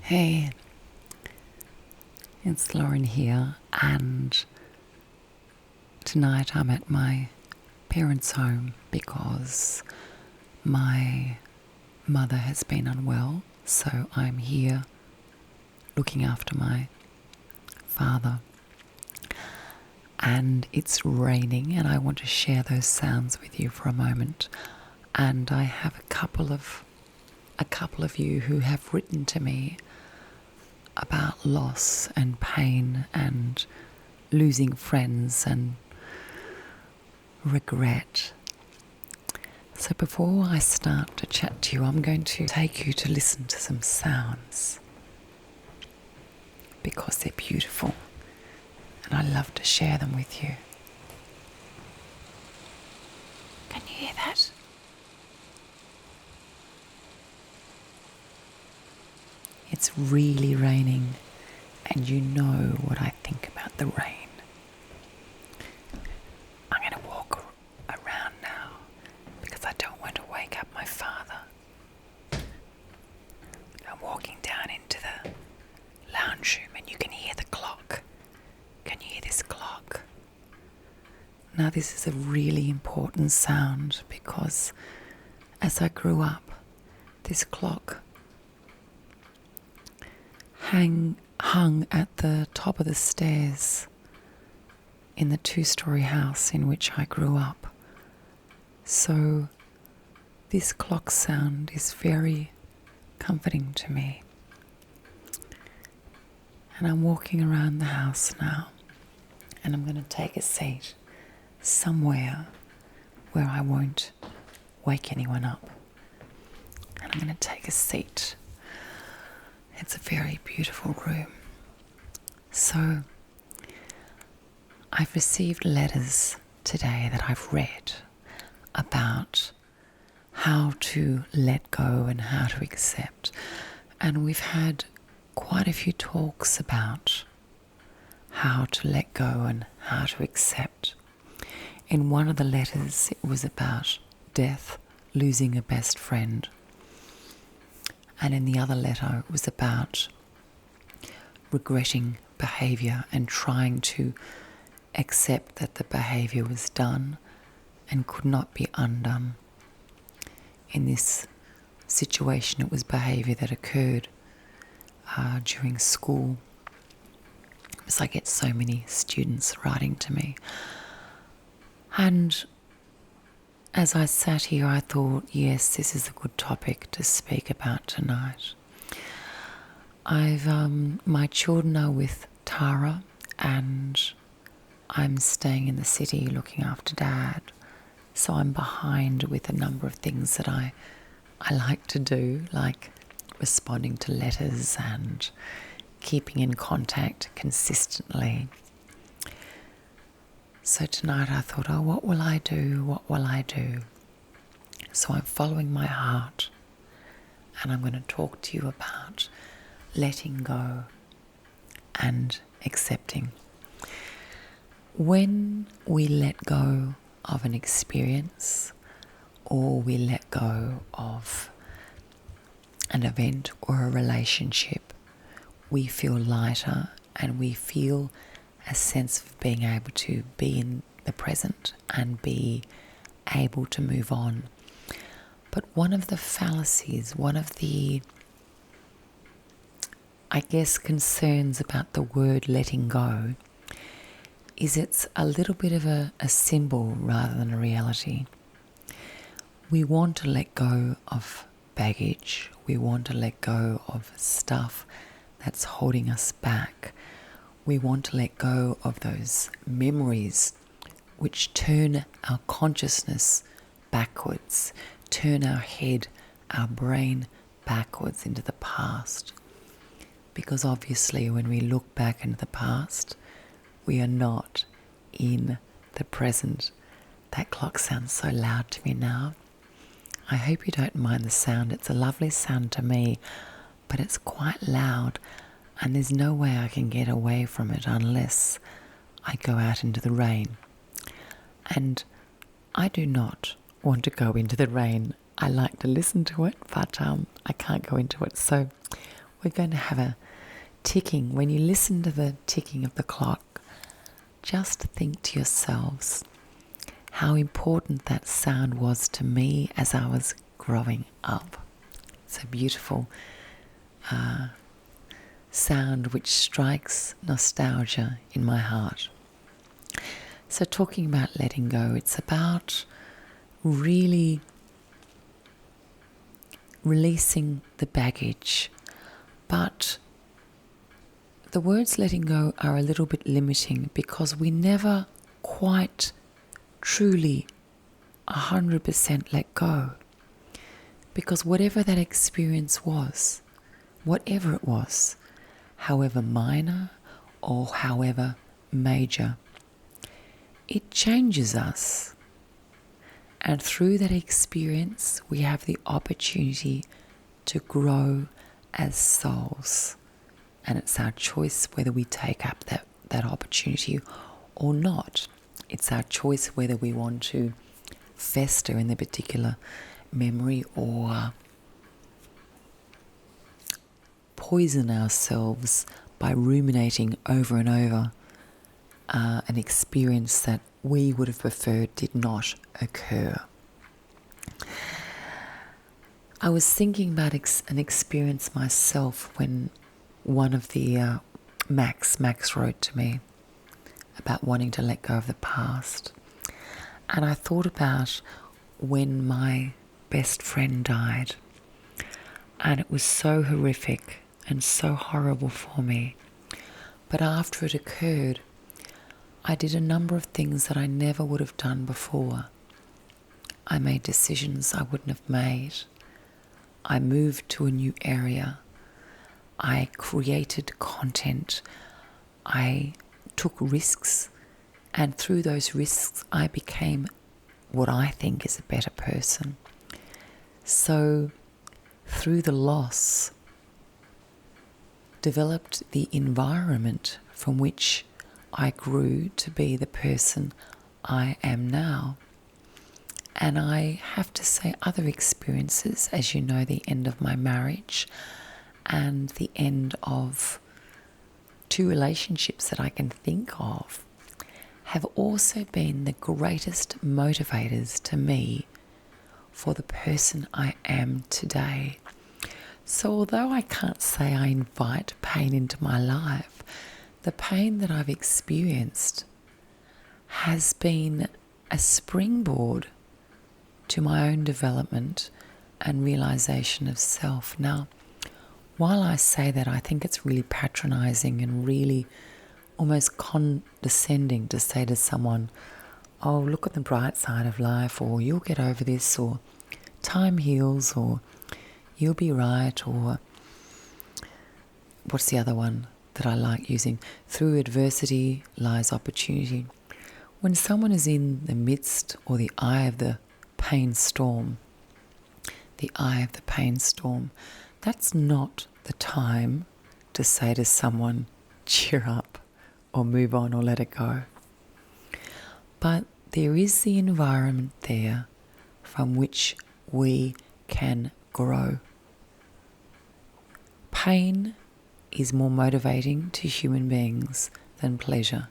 Hey, it's Lauren here, and tonight I'm at my parents' home because my mother has been unwell, so I'm here looking after my father. And it's raining, and I want to share those sounds with you for a moment. And I have a couple of you who have written to me about loss and pain and losing friends and regret. So before I start to chat to you, I'm going to take you to listen to some sounds because they're beautiful and I love to share them with you. Can you hear that? It's really raining, and you know what I think about the rain. I'm going to walk around now because I don't want to wake up my father. I'm walking down into the lounge room and you can hear the clock. Can you hear this clock? Now this is a really important sound because as I grew up, this clock hung at the top of the stairs in the 2-story house in which I grew up. So this clock sound is very comforting to me. And I'm walking around the house now, and I'm going to take a seat somewhere where I won't wake anyone up. And I'm going to take a seat. It's a very beautiful room. So, I've received letters today that I've read about how to let go and how to accept. And we've had quite a few talks about how to let go and how to accept. In one of the letters, it was about death, losing a best friend. And in the other letter, it was about regretting behaviour and trying to accept that the behaviour was done and could not be undone. In this situation, it was behaviour that occurred during school. Because I get so many students writing to me. And as I sat here, I thought, yes, this is a good topic to speak about tonight. My children are with Tara, and I'm staying in the city looking after Dad. So I'm behind with a number of things that I like to do, like responding to letters and keeping in contact consistently. So tonight I thought, what will I do? What will I do? So I'm following my heart, and I'm going to talk to you about letting go and accepting. When we let go of an experience, or we let go of an event or a relationship, we feel lighter and we feel a sense of being able to be in the present and be able to move on. But one of the fallacies, one of the, concerns about the word letting go is it's a little bit of a symbol rather than a reality. We want to let go of baggage. We want to let go of stuff that's holding us back. We want to let go of those memories which turn our consciousness backwards, turn our head, our brain backwards into the past. Because obviously when we look back into the past, we are not in the present. That clock sounds so loud to me now. I hope you don't mind the sound. It's a lovely sound to me, but it's quite loud. And there's no way I can get away from it unless I go out into the rain. And I do not want to go into the rain. I like to listen to it, but I can't go into it. So we're going to have a ticking. When you listen to the ticking of the clock, just think to yourselves how important that sound was to me as I was growing up. It's a beautiful sound which strikes nostalgia in my heart. So talking about letting go, it's about really releasing the baggage. But the words letting go are a little bit limiting because we never quite truly 100% let go. Because whatever that experience was, whatever it was, however minor or however major, it changes us. And through that experience, we have the opportunity to grow as souls. And it's our choice whether we take up that opportunity or not. It's our choice whether we want to fester in the particular memory or poison ourselves by ruminating over and over an experience that we would have preferred did not occur. I was thinking about an experience myself when one of the Max wrote to me about wanting to let go of the past. And I thought about when my best friend died. And it was so horrific and so horrible for me. But after it occurred, I did a number of things that I never would have done before. I made decisions I wouldn't have made. I moved to a new area. I created content. I took risks. And through those risks, I became what I think is a better person. So, through the loss, developed the environment from which I grew to be the person I am now. And I have to say other experiences, as you know, the end of my marriage and the end of 2 relationships that I can think of, have also been the greatest motivators to me for the person I am today. So although I can't say I invite pain into my life, the pain that I've experienced has been a springboard to my own development and realization of self. Now, while I say that, I think it's really patronizing and really almost condescending to say to someone, oh, look at the bright side of life, or you'll get over this, or time heals, or you'll be right, or what's the other one that I like using? Through adversity lies opportunity. When someone is in the midst or the eye of the pain storm, that's not the time to say to someone, cheer up, or move on, or let it go. But there is the environment there from which we can grow. Pain is more motivating to human beings than pleasure.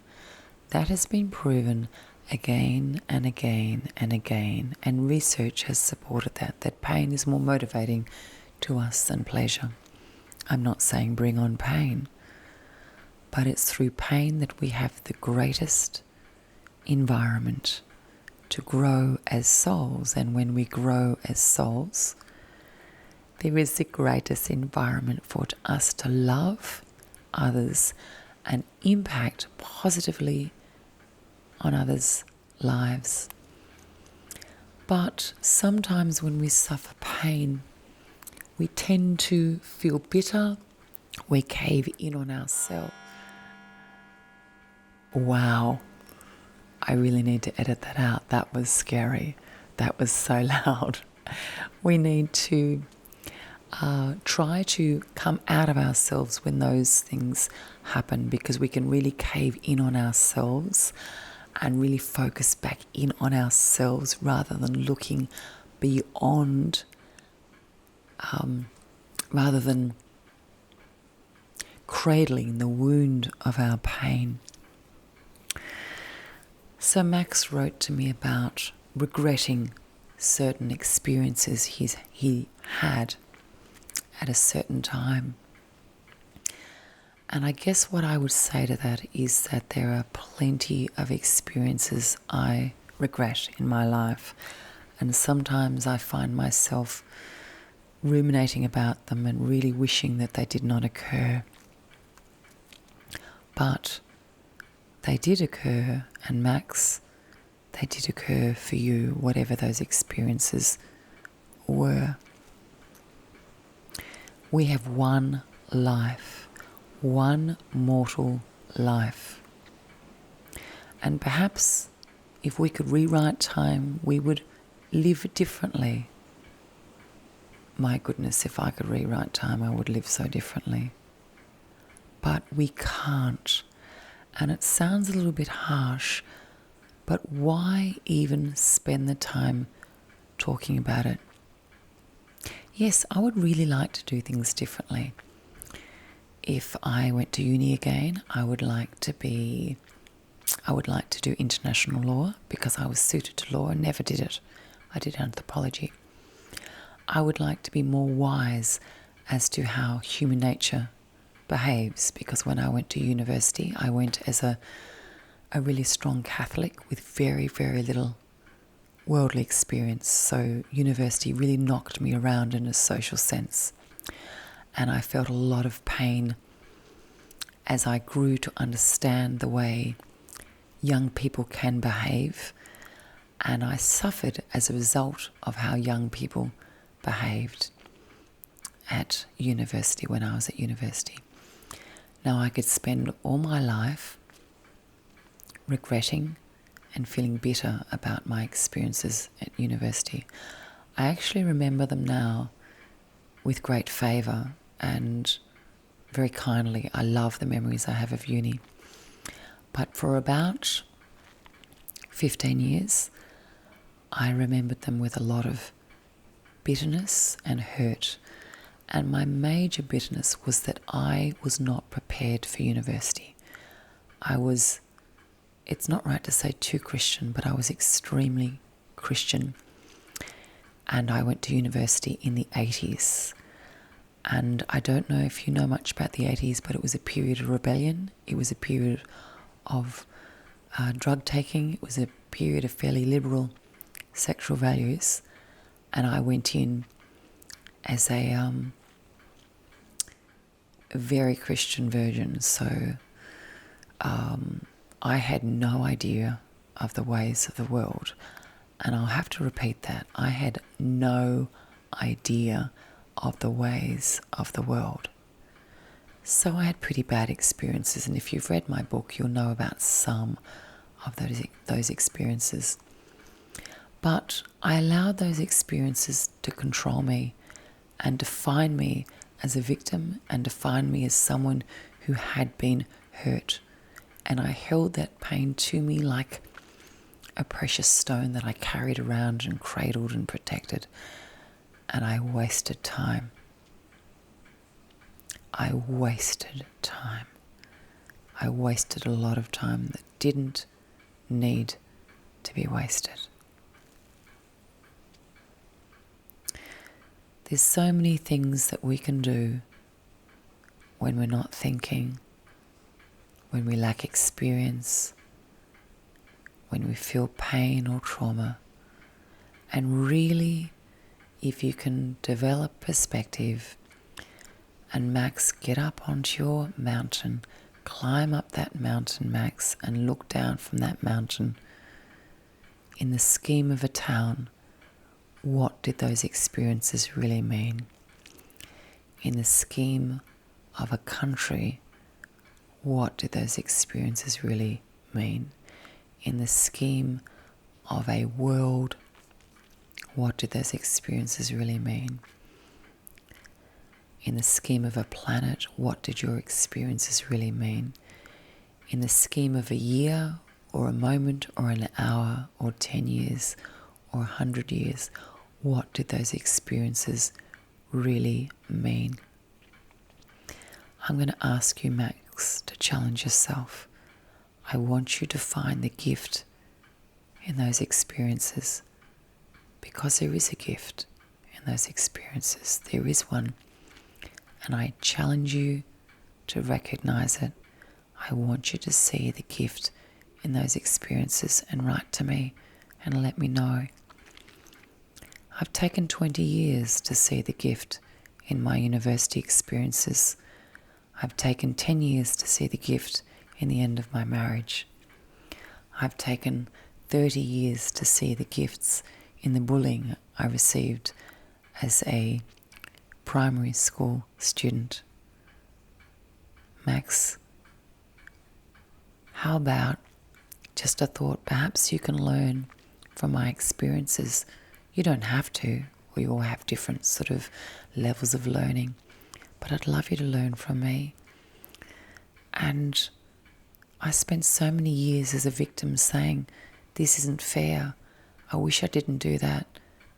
That has been proven again and again and again, and research has supported that pain is more motivating to us than pleasure. I'm not saying bring on pain, but it's through pain that we have the greatest environment to grow as souls. And when we grow as souls, there is the greatest environment for us to love others and impact positively on others' lives. But sometimes when we suffer pain, we tend to feel bitter, we cave in on ourselves. Wow, I really need to edit that out. That was scary. That was so loud. We need to try to come out of ourselves when those things happen, because we can really cave in on ourselves and really focus back in on ourselves rather than looking beyond, rather than cradling the wound of our pain. So Max wrote to me about regretting certain experiences he had at a certain time. And I guess what I would say to that is that there are plenty of experiences I regret in my life, and sometimes I find myself ruminating about them and really wishing that they did not occur. But they did occur, and Max, they did occur for you, whatever those experiences were. We have one life, one mortal life. And perhaps if we could rewrite time, we would live differently. My goodness, if I could rewrite time, I would live so differently. But we can't. And it sounds a little bit harsh, but why even spend the time talking about it? Yes, I would really like to do things differently. If I went to uni again, I would like to do international law because I was suited to law and never did it. I did anthropology. I would like to be more wise as to how human nature behaves, because when I went to university, I went as a really strong Catholic with very, very little worldly experience. So university really knocked me around in a social sense. And I felt a lot of pain as I grew to understand the way young people can behave. And I suffered as a result of how young people behaved at university when I was at university. Now I could spend all my life regretting and feeling bitter about my experiences at university. I actually remember them now with great favour and very kindly. I love the memories I have of uni. But for about 15 years, I remembered them with a lot of bitterness and hurt. And my major bitterness was that I was not prepared for university. It's not right to say too Christian, but I was extremely Christian. And I went to university in the 80s. And I don't know if you know much about the 80s, but it was a period of rebellion. It was a period of drug taking. It was a period of fairly liberal sexual values. And I went in as a very Christian virgin. So I had no idea of the ways of the world. And I'll have to repeat that. I had no idea of the ways of the world. So I had pretty bad experiences. And if you've read my book, you'll know about some of those experiences. But I allowed those experiences to control me and define me as a victim and define me as someone who had been hurt. And I held that pain to me like a precious stone that I carried around and cradled and protected. And I wasted time. I wasted time. I wasted a lot of time that didn't need to be wasted. There's so many things that we can do when we're not thinking, when we lack experience, when we feel pain or trauma. And really, if you can develop perspective and Max, get up onto your mountain, climb up that mountain, Max, and look down from that mountain. In the scheme of a town, what did those experiences really mean? In the scheme of a country, what did those experiences really mean? In the scheme of a world, what did those experiences really mean? In the scheme of a planet, what did your experiences really mean? In the scheme of a year, or a moment, or an hour, or 10 years, or 100 years, what did those experiences really mean? I'm going to ask you, Max, to challenge yourself. I want you to find the gift in those experiences, because there is a gift in those experiences. There is one. And I challenge you to recognize it. I want you to see the gift in those experiences and write to me and let me know. I've taken 20 years to see the gift in my university experiences. I've taken 10 years to see the gift in the end of my marriage. I've taken 30 years to see the gifts in the bullying I received as a primary school student. Max, how about just a thought? Perhaps you can learn from my experiences. You don't have to. We all have different sort of levels of learning. But I'd love you to learn from me. And I spent so many years as a victim saying, this isn't fair. I wish I didn't do that.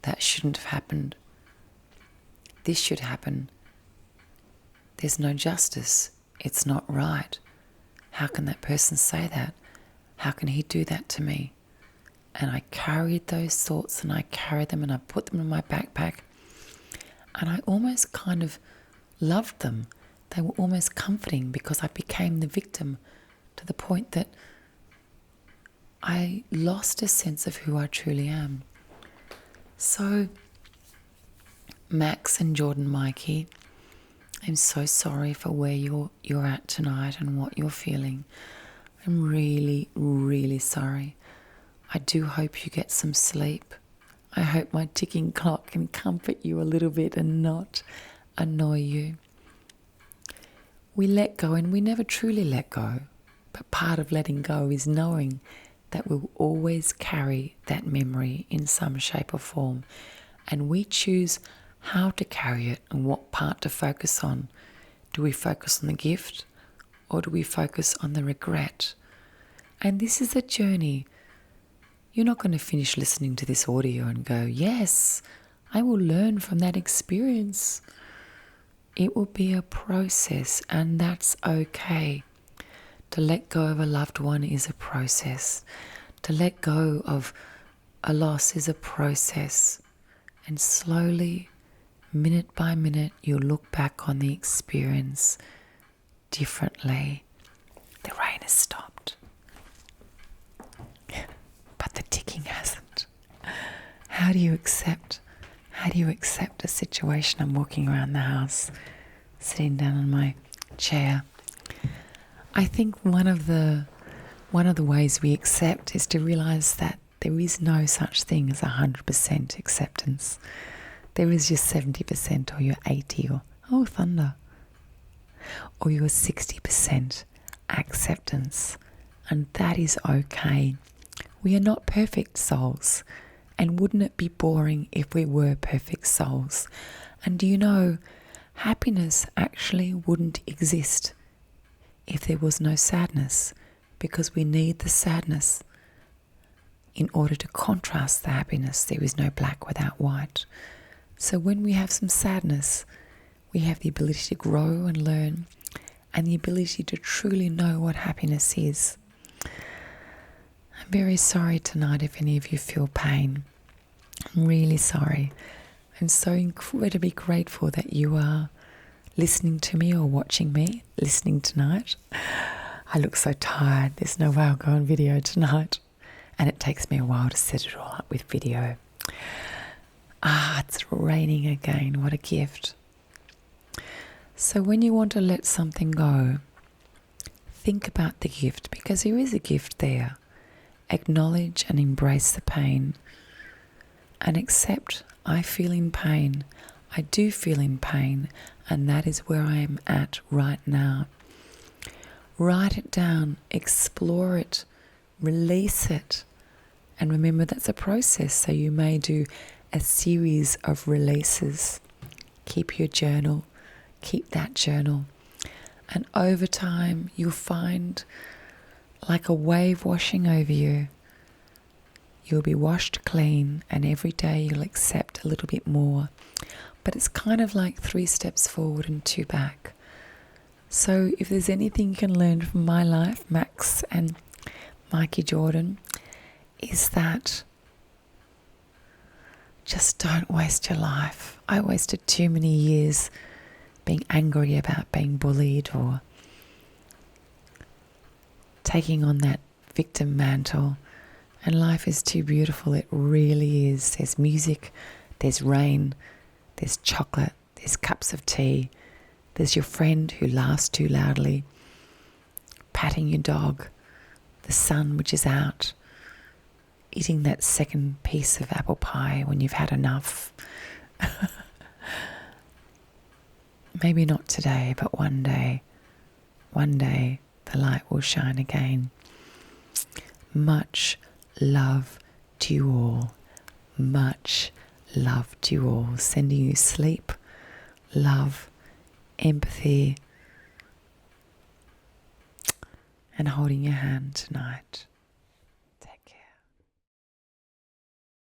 That shouldn't have happened. This should happen. There's no justice. It's not right. How can that person say that? How can he do that to me? And I carried those thoughts and I carried them and I put them in my backpack. And I almost kind of loved them. They were almost comforting because I became the victim to the point that I lost a sense of who I truly am. So, Max and Jordan Mikey, I'm so sorry for where you're at tonight and what you're feeling. I'm really, really sorry. I do hope you get some sleep. I hope my ticking clock can comfort you a little bit and not annoy you. We let go and we never truly let go. But part of letting go is knowing that we'll always carry that memory in some shape or form. And we choose how to carry it and what part to focus on. Do we focus on the gift or do we focus on the regret? And this is a journey. You're not going to finish listening to this audio and go, yes, I will learn from that experience. It will be a process, and that's okay. To let go of a loved one is a process. To let go of a loss is a process. And slowly, minute by minute, you'll look back on the experience differently. The rain has stopped. But the ticking hasn't. How do you accept a situation? I'm walking around the house, sitting down on my chair. I think one of the ways we accept is to realize that there is no such thing as 100% acceptance. There is your 70% or your 80 or, oh, thunder, or your 60% acceptance. And that is okay. We are not perfect souls. And wouldn't it be boring if we were perfect souls? And do you know, happiness actually wouldn't exist if there was no sadness, because we need the sadness in order to contrast the happiness. There is no black without white. So when we have some sadness, we have the ability to grow and learn and the ability to truly know what happiness is. I'm very sorry tonight if any of you feel pain. I'm really sorry. I'm so incredibly grateful that you are listening to me or watching me, listening tonight. I look so tired. There's no way I'll go on video tonight. And it takes me a while to set it all up with video. It's raining again. What a gift. So when you want to let something go, think about the gift, because there is a gift there. Acknowledge and embrace the pain. And accept, I feel in pain. I do feel in pain. And that is where I am at right now. Write it down. Explore it. Release it. And remember, that's a process. So you may do a series of releases. Keep your journal. Keep that journal. And over time, you'll find like a wave washing over you. You'll be washed clean, and every day you'll accept a little bit more. But it's kind of like 3 steps forward and 2 back. So if there's anything you can learn from my life, Max and Mikey Jordan, is that just don't waste your life. I wasted too many years being angry about being bullied or taking on that victim mantle. And life is too beautiful. It really is. There's music, there's rain, there's chocolate, there's cups of tea, there's your friend who laughs too loudly, patting your dog, the sun which is out, eating that second piece of apple pie when you've had enough. Maybe not today, but one day the light will shine again. Much love to you all. Much love to you all. Sending you sleep, love, empathy, and holding your hand tonight.